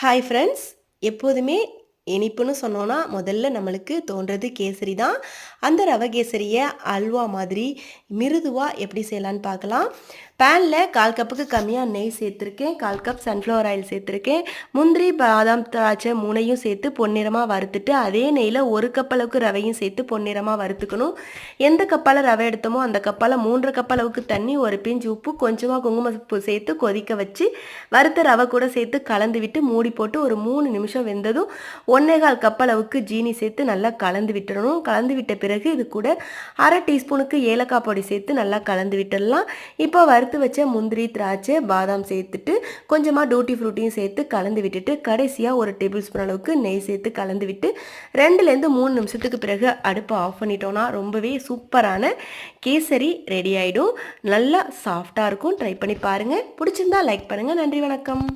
Hi friends. எப்போதுமே இனிப்புன்னு சொன்னோன்னா முதல்ல நம்மளுக்கு தோன்றது கேசரி தான். அந்த ரவை கேசரியை அல்வா மாதிரி மிருதுவாக எப்படி செய்யலான்னு பார்க்கலாம். பேனில் 1/4 கப்புக்கு கம்மியாக நெய் சேர்த்துருக்கேன். 1/4 கப் சன்ஃப்ளவர் ஆயில் சேர்த்துருக்கேன். முந்திரி, பாதாம், திராட்சை 3யும் சேர்த்து பொன்னிறமாக வறுத்துட்டு அதே நெய்யில் 1 கப் அளவுக்கு ரவையும் சேர்த்து பொன்னிறமாக வறுத்துக்கணும். எந்த கப்பால் ரவை எடுத்தோமோ அந்த கப்பால் 3 கப் அளவுக்கு தண்ணி, ஒரு பிஞ்ச் உப்பு, கொஞ்சமாக குங்குமப்பூ சேர்த்து கொதிக்க வச்சு வறுத்த ரவை கூட சேர்த்து கலந்து விட்டு மூடி போட்டு ஒரு 3 நிமிஷம் வெந்ததும் 1/4 கப் அளவுக்கு ஜீனி சேர்த்து நல்லா கலந்து விட்டுறணும். கலந்து விட்ட பிறகு இது கூட 1/2 டீஸ்பூனுக்கு ஏலக்காய் பொடி சேர்த்து நல்லா கலந்து விட்டுடலாம். இப்போ வறுத்து வச்ச முந்திரி, திராட்சை, பாதாம் சேர்த்துட்டு கொஞ்சமாக டூட்டி ஃப்ரூட்டியும் சேர்த்து கலந்து விட்டுட்டு கடைசியாக 1 டேபிள் ஸ்பூன் அளவுக்கு நெய் சேர்த்து கலந்து விட்டு 2லேருந்து 3 நிமிஷத்துக்கு பிறகு அடுப்பை ஆஃப் பண்ணிட்டோன்னா ரொம்பவே சூப்பரான கேசரி ரெடி ஆகிடும். நல்லா சாஃப்டாக இருக்கும். ட்ரை பண்ணி பாருங்கள். பிடிச்சிருந்தா லைக் பண்ணுங்கள். நன்றி, வணக்கம்.